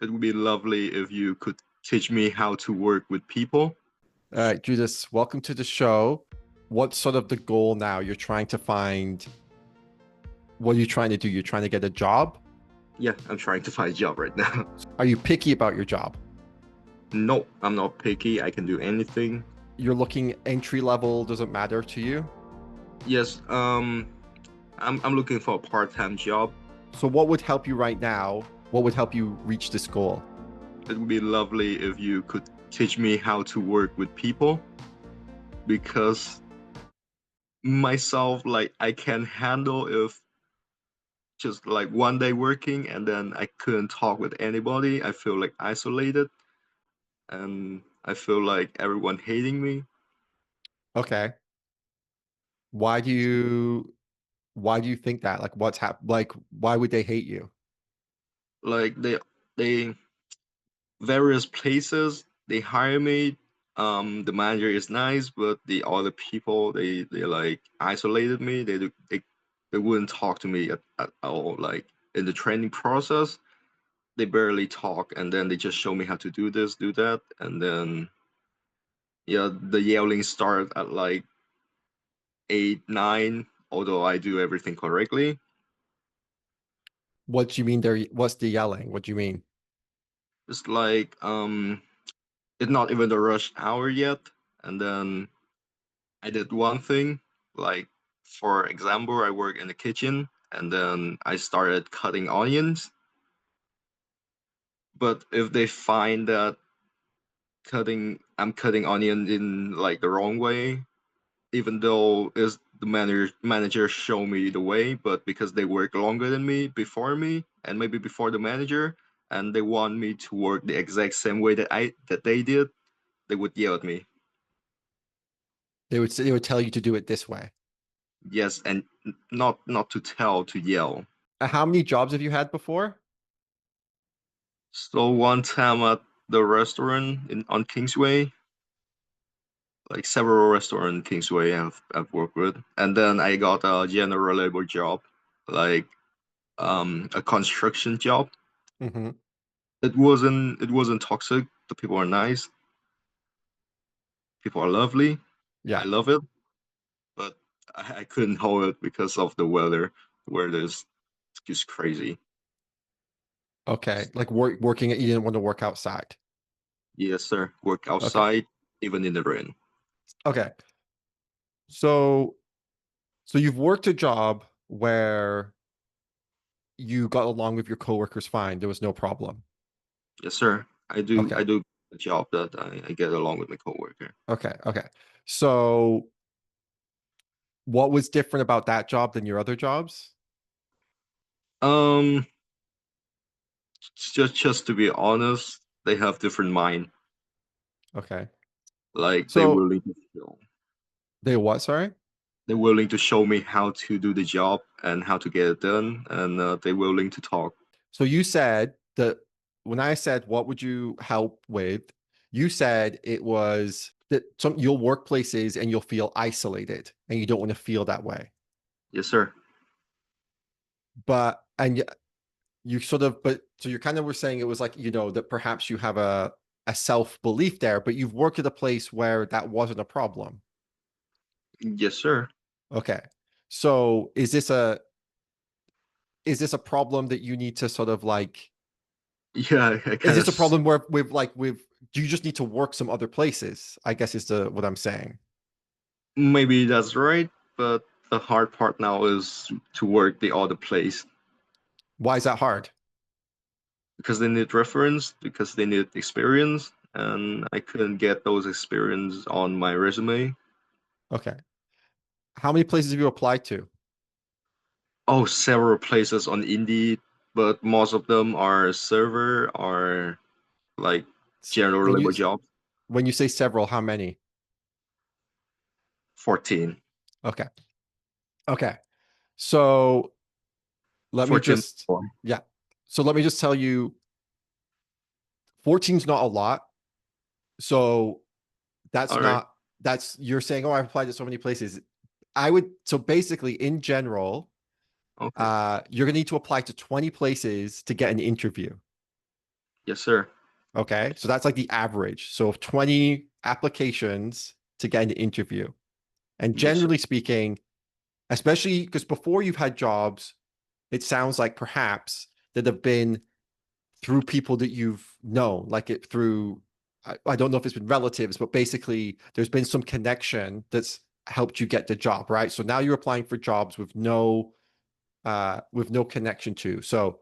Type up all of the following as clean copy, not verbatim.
It would be lovely if you could teach me how to work with people. All right, Judas, welcome to the show. What's sort of the goal now? You're trying to find, what are you trying to do? You're trying to get a job? Yeah, I'm trying to find a job right now. Are you picky about your job? No, I'm not picky. I can do anything. You're looking entry level, doesn't matter to you? Yes, I'm looking for a part-time job. So what would help you right now? What would help you reach this goal? It would be lovely if you could teach me how to work with people because myself, like, I can handle if just like one day working and then I couldn't talk with anybody. I feel like isolated and I feel like everyone hating me. Okay. Why do you why do you think that? Like what's like why would they hate you? Like they various places they hire me. The manager is nice, but the other people they like isolated me. They wouldn't talk to me at all. Like in the training process, they barely talk, and then they just show me how to do this, do that, and then yeah, the yelling start at like 8, 9. Although I do everything correctly, What do you mean what's the yelling? What do you mean? it's like it's not even the rush hour yet, and then I did one thing, like for example, I work in the kitchen and then I started cutting onions. But if they find that I'm cutting onion in like the wrong way, even though is the manager show me the way, but because they work longer than me before me and maybe before the manager, and they want me to work the exact same way that they did, they would yell at me. They would tell you to do it this way. Yes, and not to tell, to yell. How many jobs have you had before? So one time at the restaurant on Kingsway, like several restaurants in Kingsway I've worked with, and then I got a general labor job, like a construction job. Hmm. It wasn't toxic. The people are nice. People are lovely. I Yeah. love it, but I couldn't hold it because of the weather. The weather is just crazy. Okay. Like working, you didn't want to work outside. Yes, sir. Work Okay. outside, even in the rain. Okay. So so you've worked a job where you got along with your coworkers fine. There was no problem. Yes, sir. I do. Okay. I do a job that I get along with my coworker. Okay. Okay. So what was different about that job than your other jobs? Um, just to be honest, they have different mind. Okay. Like So they what, sorry? they're willing to show me how to do the job and how to get it done, and they're willing to talk. So you said that when I said what would you help with, you said it was that some you'll work places and you'll feel isolated and you don't want to feel that way. Yes, sir. But you sort of but so you kind of were saying it was like, that perhaps you have a self-belief there, but you've worked at a place where that wasn't a problem. Yes, sir. Okay. So is this a problem that you need to sort of like Yeah, I is kind this of a problem where with do you just need to work some other places? I guess is the what I'm saying. maybe that's right, but the hard part now is to work the other place Why is that hard? because they need reference, because they need experience, and I couldn't get those experience on my resume. Okay. How many places have you applied to? Oh, several places on Indeed, but most of them are server or like general When you labor jobs. when you say several, how many? 14. Okay. Okay. So let me 14. just yeah. So let me just tell you 14 is not a lot. So that's All right. not that's you're saying, oh, I've applied to so many places. I would so basically in general, Okay. you're gonna need to apply to 20 places to get an interview. Yes, sir. Okay. So that's like the average. So 20 applications to get an interview. And Yes, sir. generally speaking, especially because before you've had jobs, it sounds like perhaps that have been through people that you've known, like it through, I don't know if it's been relatives, but basically there's been some connection that's helped you get the job, right? So now you're applying for jobs with no connection to. So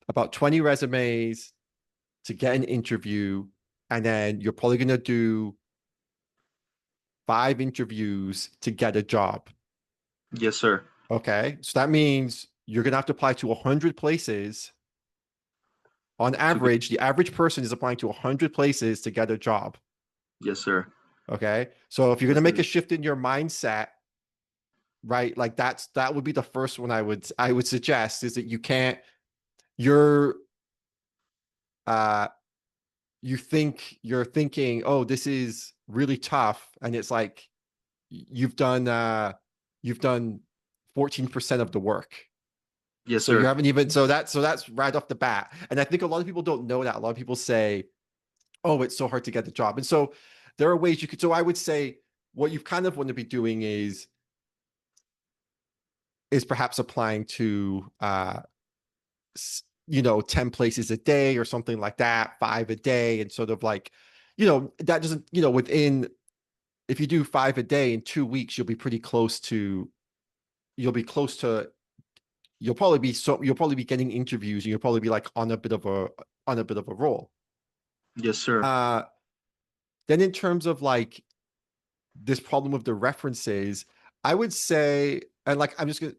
about 20 resumes to get an interview, and then you're probably going to do 5 interviews to get a job. Yes, sir. Okay. So that means you're going to have to apply to 100 places. On To get. average, the average person is applying to 100 places to get a job. Yes, sir. Okay. So if you're going to Yes, make sir. a shift in your mindset, right? Like that would be the first one I would suggest is that you're uh you're thinking, oh, this is really tough. And it's like you've done 14% of the work. Yes, So you sir. haven't even so that's right off the bat. And I think a lot of people don't know that. A lot of people say, oh, it's so hard to get the job. And so there are ways you could, so I would say what you kind of want to be doing is perhaps applying to 10 places a day or something like that, 5 a day, and sort of like, that doesn't, within, if you do 5 a day in 2 weeks, you'll be close to, you'll probably be getting interviews and you'll probably be like on a bit of a roll. Yes, sir. Uh, then in terms of like this problem with the references, I would say, and like, I'm just gonna,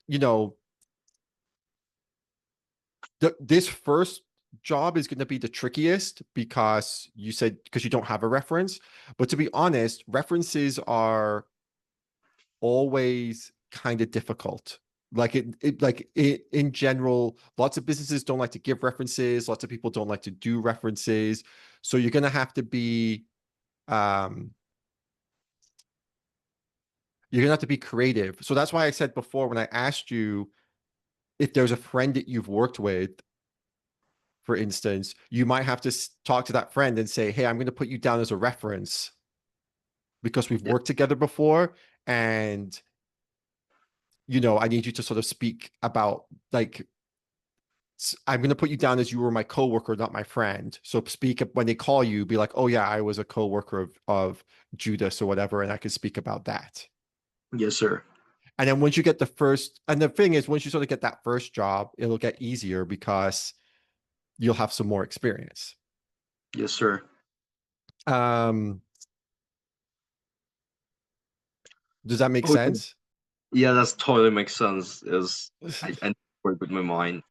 you know, this first job is going to be the trickiest because you don't have a reference. But to be honest, references are always kind of difficult. In general, lots of businesses don't like to give references. Lots of people don't like to do references. So um, you're gonna have to be creative. So that's why I said before when I asked you if there's a friend that you've worked with, for instance, you might have to talk to that friend and say, "Hey, I'm going to put you down as a reference because we've Yes, worked together before, and I need you to sort of speak about like I'm going to put you down as you were my coworker, not my friend. So speak when they call you, be like, "Oh yeah, I was a coworker of Judas or whatever, and I can speak about that." yes, sir. And then and the thing is, once you sort of get that first job, it'll get easier because you'll have some more experience. Yes, sir. Um, does that make Oh, sense? yeah, that totally makes sense. Is I work with my mind.